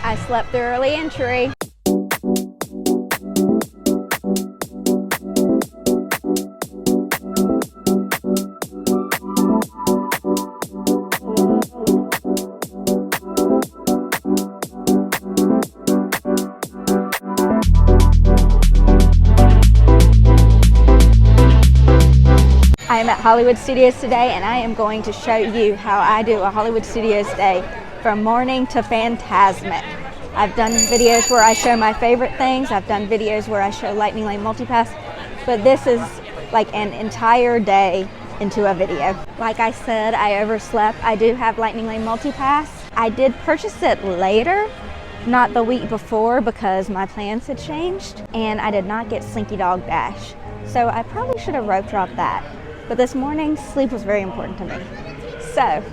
I slept through early entry. I am at Hollywood Studios today, and I am going to show you how I do a Hollywood Studios day from morning to Fantasmic. I've done videos where I show my favorite things. I've done videos where I show Lightning Lane Multipass, but this is like an entire day into a video. Like I said, I overslept. I do have Lightning Lane Multipass. I did purchase it later, not the week before, because my plans had changed, and I did not get Slinky Dog Dash. So I probably should have rope dropped that. But this morning, sleep was very important to me. So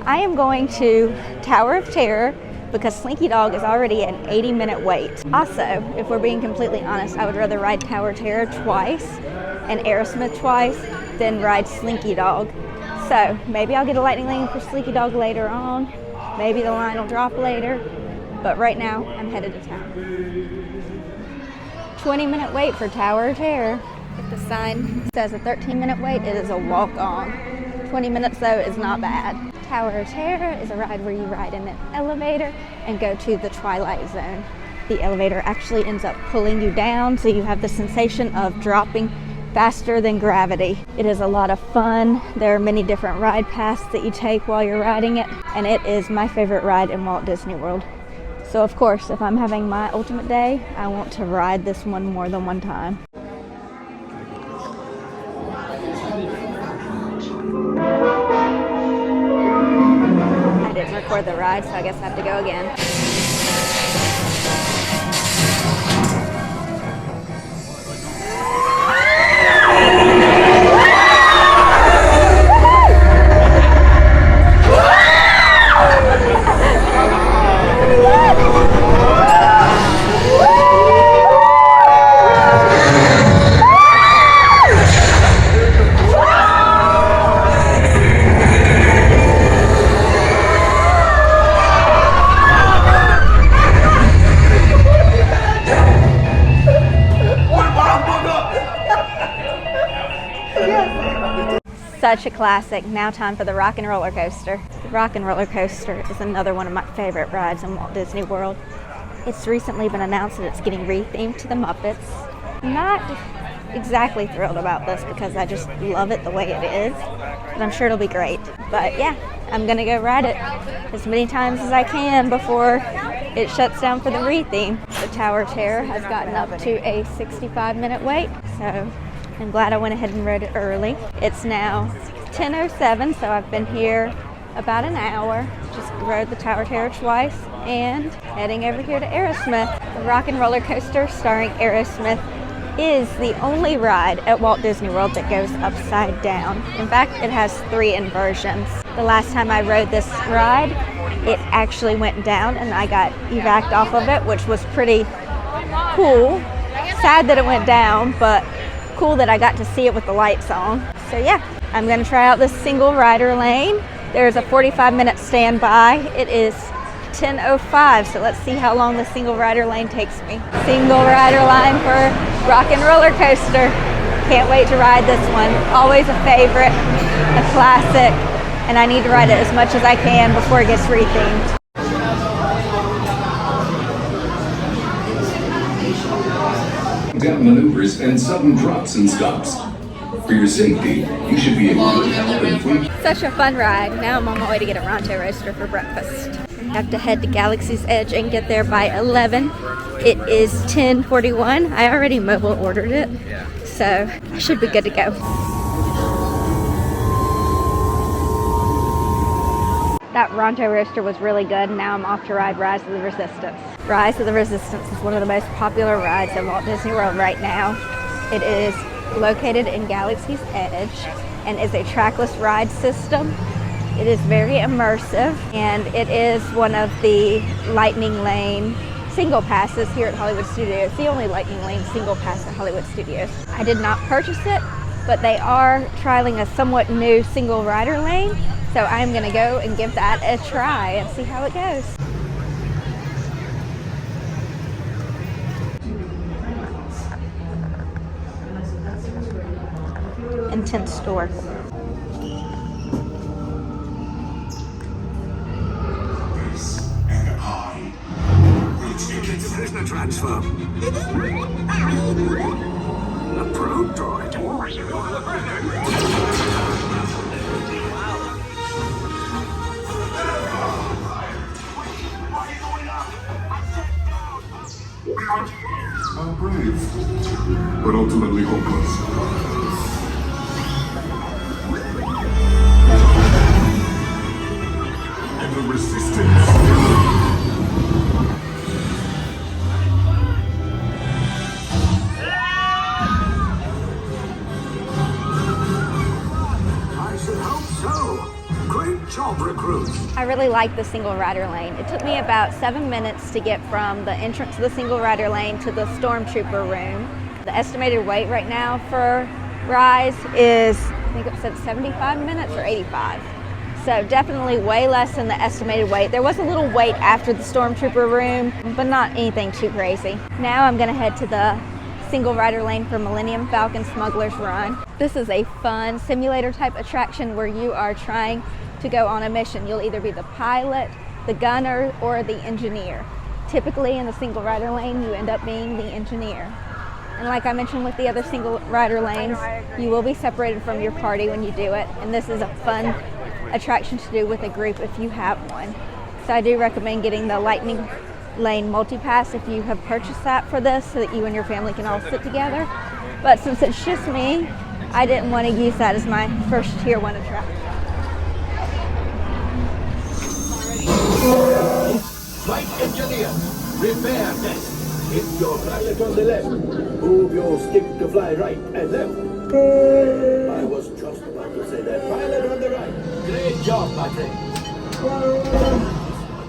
I am going to Tower of Terror because Slinky Dog is already an 80-minute wait. Also, if we're being completely honest, I would rather ride Tower of Terror twice and Aerosmith twice than ride Slinky Dog. So maybe I'll get a Lightning Lane for Slinky Dog later on. Maybe the line will drop later. But right now, I'm headed to town. 20-minute wait for Tower of Terror. If the sign says a 13-minute wait, it is a walk-on. 20 minutes though is not bad. Tower of Terror is a ride where you ride in an elevator and go to the Twilight Zone. The elevator actually ends up pulling you down, so you have the sensation of dropping faster than gravity. It is a lot of fun. There are many different ride paths that you take while you're riding it, and it is my favorite ride in Walt Disney World. So of course, if I'm having my ultimate day, I want to ride this one more than one time. I didn't record the ride, so I guess I have to go again. Such a classic. Now time for the Rock and Roller Coaster. The Rock and Roller Coaster is another one of my favorite rides in Walt Disney World. It's recently been announced that it's getting rethemed to the Muppets. Not exactly thrilled about this because I just love it the way it is, but I'm sure it'll be great. But yeah, I'm gonna go ride it as many times as I can before it shuts down for the retheme. The Tower of Terror has gotten up to a 65-minute wait, so I'm glad I went ahead and rode it early. It's now 10:07, so I've been here about an hour. Just rode the Tower of Terror twice and heading over here to Aerosmith. The Rock and Roller Coaster starring Aerosmith is the only ride at Walt Disney World that goes upside down. In fact, it has 3 inversions. The last time I rode this ride, it actually went down and I got evac'd off of it, which was pretty cool. Sad that it went down, but cool that I got to see it with the lights on. So yeah, I'm gonna try out this single rider lane. There's a 45-minute standby. It is 10:05, so let's see how long the single rider lane takes me. Single rider line for Rock and Roller Coaster. Can't wait to ride this one. Always a favorite, a classic, and I need to ride it as much as I can before it gets rethemed. Down maneuvers and sudden drops and stops. For your safety, you should be in good health and free. Such a fun ride. Now I'm on my way to get a Ronto Roaster for breakfast. I have to head to Galaxy's Edge and get there by 11. It is 10:41. I already mobile ordered it, so I should be good to go. That Ronto Roaster was really good. Now I'm off to ride Rise of the Resistance. Rise of the Resistance is one of the most popular rides at Walt Disney World right now. It is located in Galaxy's Edge and is a trackless ride system. It is very immersive, and it is one of the Lightning Lane single passes here at Hollywood Studios. The only Lightning Lane single pass at Hollywood Studios. I did not purchase it, but they are trialing a somewhat new single rider lane. So I'm gonna go and give that a try and see how it goes. intense tour. Prisoner transfer. A probe droid. How brave, but ultimately hopeless. And the resistance. Recruits. I really like the single rider lane. It took me about 7 minutes to get from the entrance to the single rider lane to the stormtrooper room. The estimated wait right now for Rise is, I think it said 75 minutes or 85. So definitely way less than the estimated wait. There was a little wait after the stormtrooper room, but not anything too crazy. Now I'm gonna head to the single rider lane for Millennium, Falcon, Smugglers Run. This is a fun simulator type attraction where you are trying to go on a mission. You'll either be the pilot, the gunner, or the engineer. Typically in the single rider lane, you end up being the engineer. And like I mentioned with the other single rider lanes, you will be separated from your party when you do it. And this is a fun attraction to do with a group if you have one. So I do recommend getting the Lightning Lane Multipass if you have purchased that for this, so that you and your family can all sit together. But since it's just me, I didn't want to use that as my first tier 1 attraction. Flight engineer, repair desk. Hit your pilot on the left. Move your stick to fly right and left. I was just about to say that. Pilot on the right. Great job, my friend.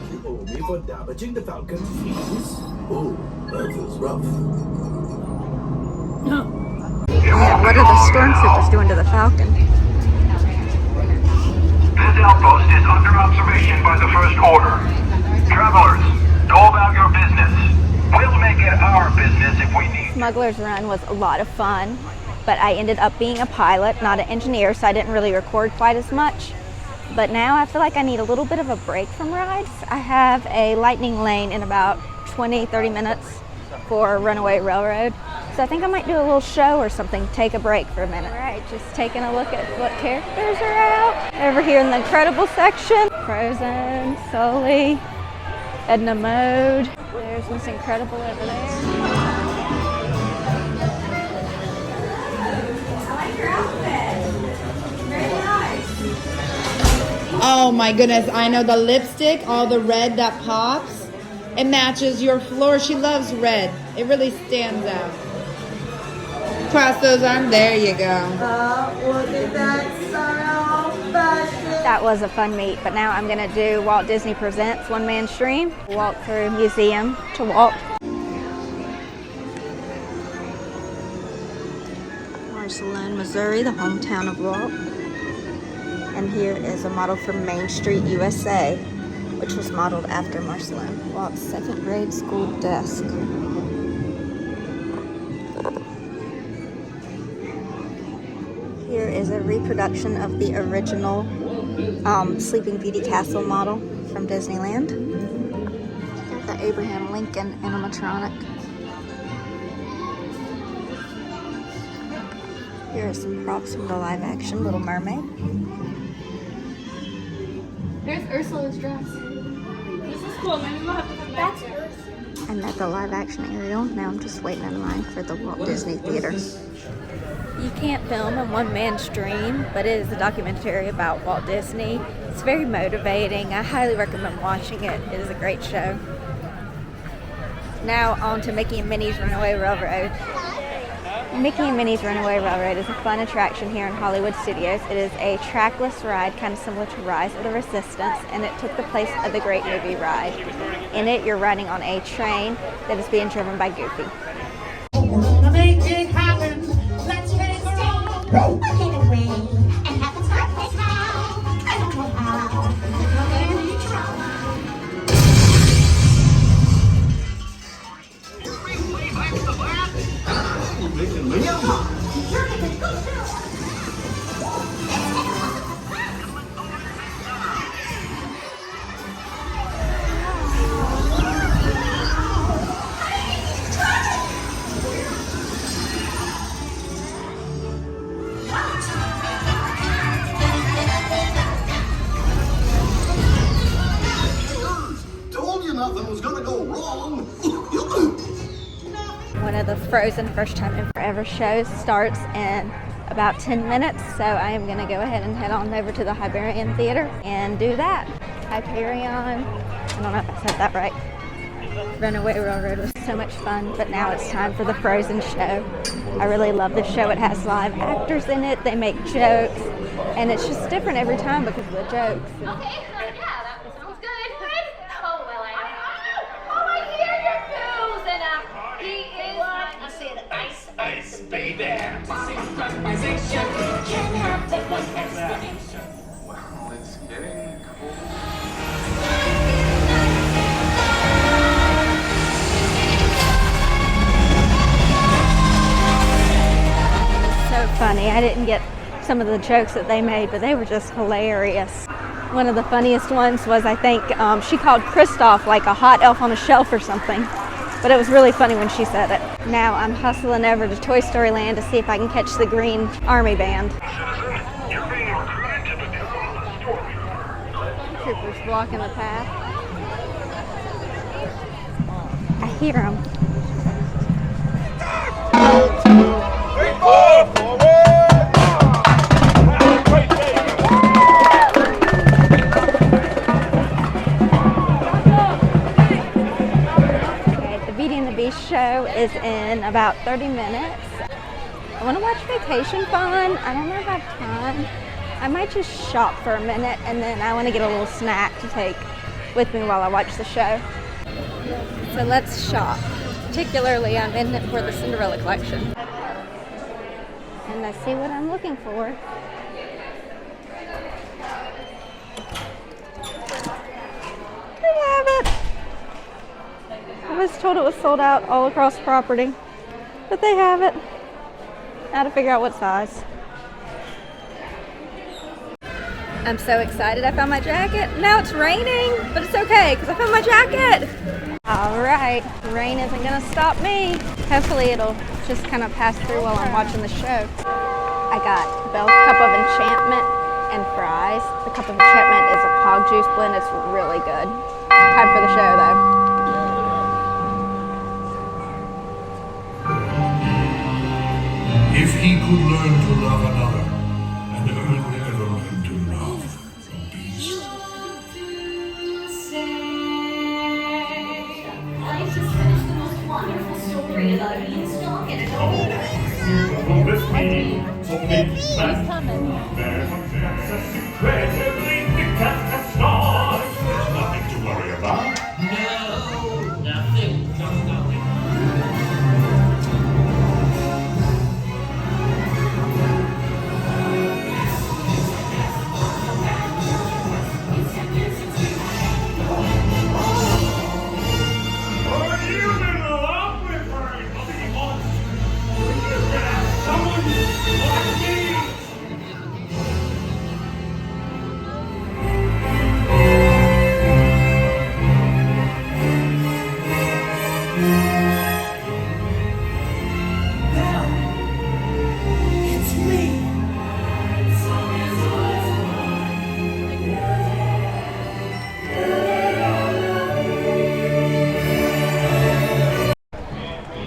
You owe me for damaging the Falcon's fleas. Oh, that was rough. Yeah, what are the stormtroopers doing to the Falcon? This outpost is under observation by the First Order. Travelers, go about your business. We'll make it our business if we need. Smugglers Run was a lot of fun, but I ended up being a pilot, not an engineer, so I didn't really record quite as much. But now I feel like I need a little bit of a break from rides. I have a lightning lane in about 20-30 minutes for Runaway Railroad. So I think I might do a little show or something, take a break for a minute. All right, just taking a look at what characters are out. Over here in the Incredible section, Frozen, Sully, Edna Mode. There's Miss Incredible over there. Oh my goodness, I know the lipstick, all the red that pops. It matches your floor. She loves red. It really stands out. Cross those arms. There you go. Look at that style fashion. That was a fun meet, but now I'm gonna do Walt Disney Presents one-man stream. Walk through museum to Walt. Marceline, Missouri, the hometown of Walt. And here is a model from Main Street, USA, which was modeled after Marceline. Walt's 2nd grade school desk. Here is a reproduction of the original Sleeping Beauty Castle model from Disneyland. Got the Abraham Lincoln animatronic. Here are some props from the live action Little Mermaid. There's Ursula's dress. This is cool. Maybe we'll have to come back here. I'm at the live action Ariel. Now I'm just waiting in line for the Walt Disney Theater. You can't film a one-man stream, but it is a documentary about Walt Disney. It's very motivating. I highly recommend watching it. It is a great show. Now on to Mickey and Minnie's Runaway Railroad. Mickey and Minnie's Runaway Railroad is a fun attraction here in Hollywood Studios. It is a trackless ride, kind of similar to Rise of the Resistance, and it took the place of the Great Movie Ride. In it, you're riding on a train that is being driven by Goofy. Make it happen. Let's get it started. Get away and have a time this now. I don't know how. Any trouble. go wrong? One of the Frozen First Time in Forever shows starts in about 10 minutes, so I am going to go ahead and head on over to the Hyperion Theater and do that. Hyperion, I don't know if I said that right. Runaway Railroad was so much fun, but now it's time for the Frozen show. I really love this show. It has live actors in it, they make jokes, and it's just different every time because of the jokes. Okay, yeah, that sounds good. Oh, well, I hear your booze, and he is I said ice, baby. Synchronization can have but one explanation. Well, it's getting cold. So funny. I didn't get some of the jokes that they made, but they were just hilarious. One of the funniest ones was, I think, she called Kristoff like a hot elf on a shelf or something. But it was really funny when she said it. Now I'm hustling over to Toy Story Land to see if I can catch the Green Army Band. You're being recruited to the Story. Troopers blocking the path. I hear them. Show is in about 30 minutes. I want to watch Vacation Fun. I don't know if I have time. I might just shop for a minute, and then I want to get a little snack to take with me while I watch the show. So let's shop. Particularly, I'm in it for the Cinderella collection. And I see what I'm looking for. They have it. I was told it was sold out all across the property, but they have it. I had to figure out what size. I'm so excited I found my jacket. Now it's raining, but it's okay because I found my jacket. All right, rain isn't gonna stop me. Hopefully it'll just kind of pass through while I'm watching the show. I got Belle's Cup of Enchantment and fries. The Cup of Enchantment is a pog juice blend. It's really good. Time for the show though. If he could learn to love another, and Earth would ever learn to love from beast. I just finished the most wonderful story about a beanstalk and an old. Will this be something bad? There's a incredibly big catastrophe. There's nothing to worry about. No, nothing, just nothing.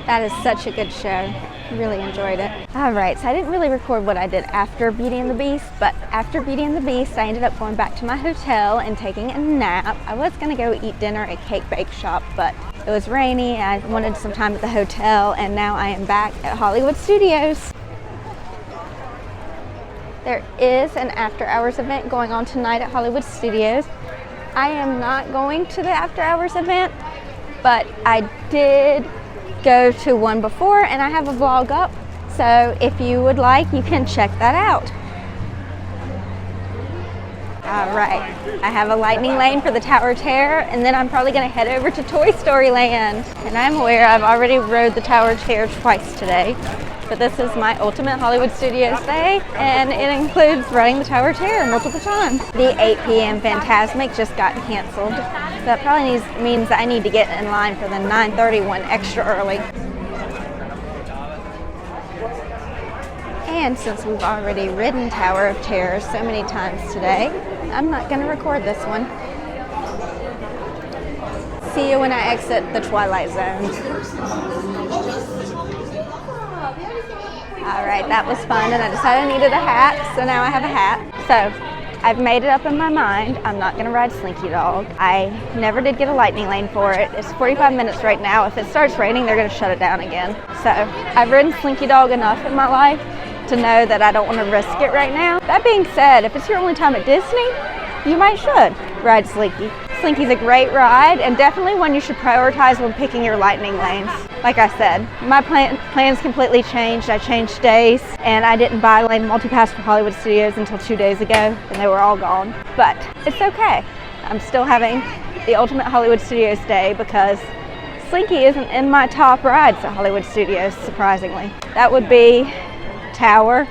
That is such a good show. Really enjoyed it. All right, so I didn't really record what I did after Beauty and the Beast, but after Beauty and the Beast, I ended up going back to my hotel and taking a nap. I was gonna go eat dinner at Cake Bake Shop, but it was rainy. I wanted some time at the hotel, and now I am back at Hollywood Studios. There is an after hours event going on tonight at Hollywood Studios. I am not going to the after hours event, but I did go to one before and I have a vlog up, so if you would like, you can check that out. All right, I have a lightning lane for the Tower of Terror, and then I'm probably gonna head over to Toy Story Land. And I'm aware I've already rode the Tower of Terror twice today, but this is my ultimate Hollywood Studios day, and it includes riding the Tower of Terror multiple times. The 8 p.m. Fantasmic just got canceled. That probably means I need to get in line for the 9:30 one extra early. And since we've already ridden Tower of Terror so many times today, I'm not going to record this one. see you when I exit the Twilight Zone. All right, that was fun, and I decided I needed a hat, so now I have a hat. So I've made it up in my mind. I'm not gonna ride Slinky Dog. I never did get a lightning lane for it. It's 45 minutes right now. If it starts raining, they're gonna shut it down again. So I've ridden Slinky Dog enough in my life to know that I don't want to risk it right now. That being said, if it's your only time at Disney, you might should ride Slinky. Slinky's a great ride and definitely one you should prioritize when picking your lightning lanes. Like I said, my plans completely changed. I changed days and I didn't buy lane multipass for Hollywood Studios until 2 days ago and they were all gone. But it's okay. I'm still having the ultimate Hollywood Studios day because Slinky isn't in my top rides at Hollywood Studios, surprisingly. That would be Tower,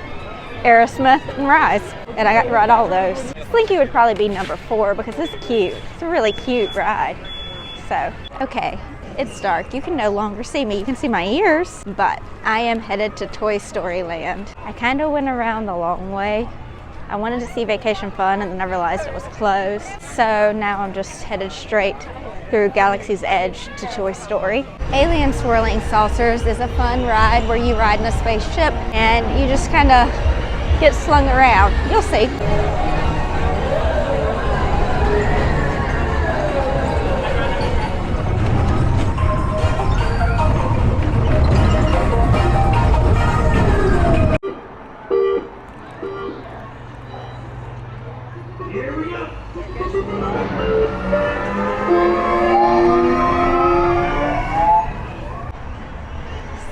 Aerosmith, and Rise, and I got to ride all those. Slinky would probably be number 4 because it's cute. It's a really cute ride. So, okay, it's dark. You can no longer see me. You can see my ears, but I am headed to Toy Story Land. I kind of went around the long way. I wanted to see Vacation Fun and then I realized it was closed. So now I'm just headed straight through Galaxy's Edge to Toy Story. Alien Swirling Saucers is a fun ride where you ride in a spaceship and you just kind of get slung around. You'll see.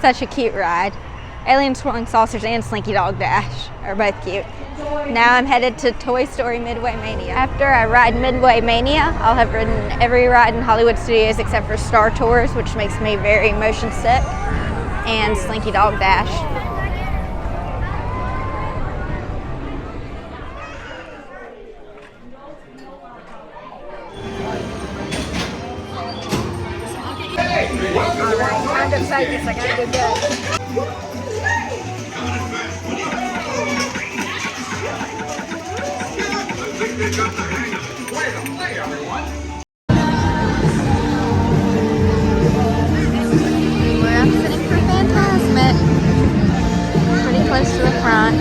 Such a cute ride. Alien Swirling Saucers and Slinky Dog Dash are both cute. Now I'm headed to Toy Story Midway Mania. After I ride Midway Mania, I'll have ridden every ride in Hollywood Studios except for Star Tours, which makes me very motion sick, and Slinky Dog Dash. Alright, time to focus. I gotta go good. We're sitting for Fantasmic. Pretty close to the front.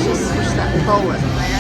Just wish that pole wasn't there.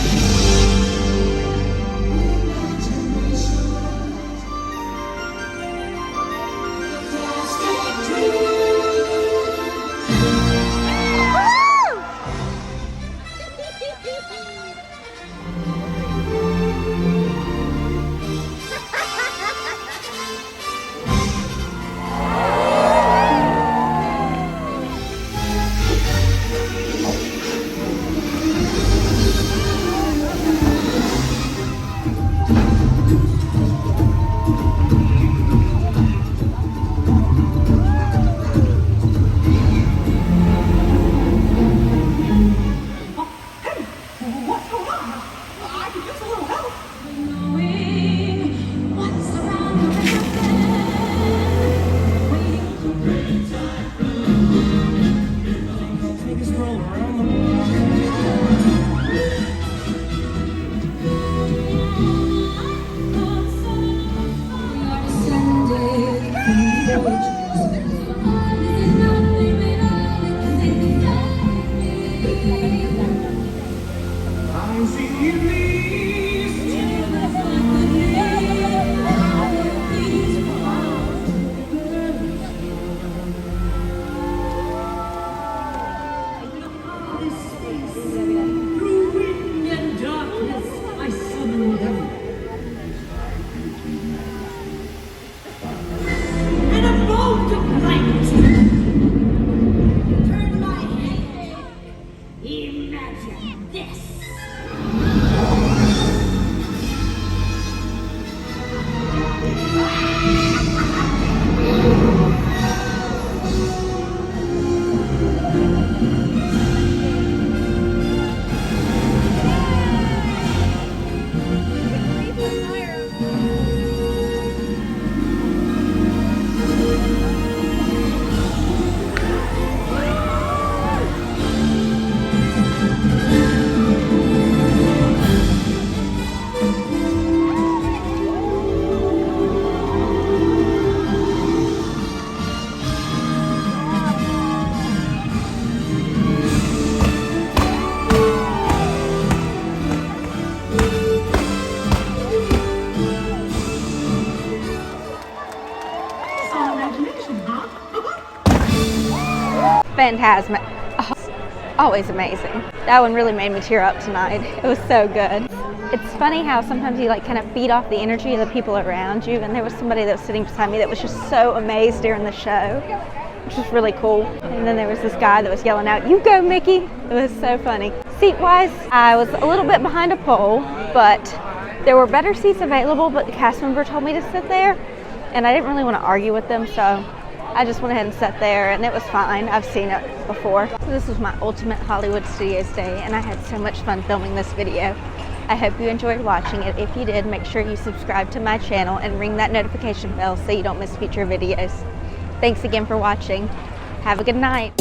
Fantasmic. Oh, always amazing. That one really made me tear up tonight. It was so good. It's funny how sometimes you like kind of feed off the energy of the people around you, and there was somebody that was sitting beside me that was just so amazed during the show, which was really cool. And then there was this guy that was yelling out, "You go, Mickey!" It was so funny. Seat-wise, I was a little bit behind a pole, but there were better seats available, but the cast member told me to sit there, and I didn't really want to argue with them, so I just went ahead and sat there, and it was fine. I've seen it before. So this was my ultimate Hollywood Studios day, and I had so much fun filming this video. I hope you enjoyed watching it. If you did, make sure you subscribe to my channel and ring that notification bell so you don't miss future videos. Thanks again for watching. Have a good night.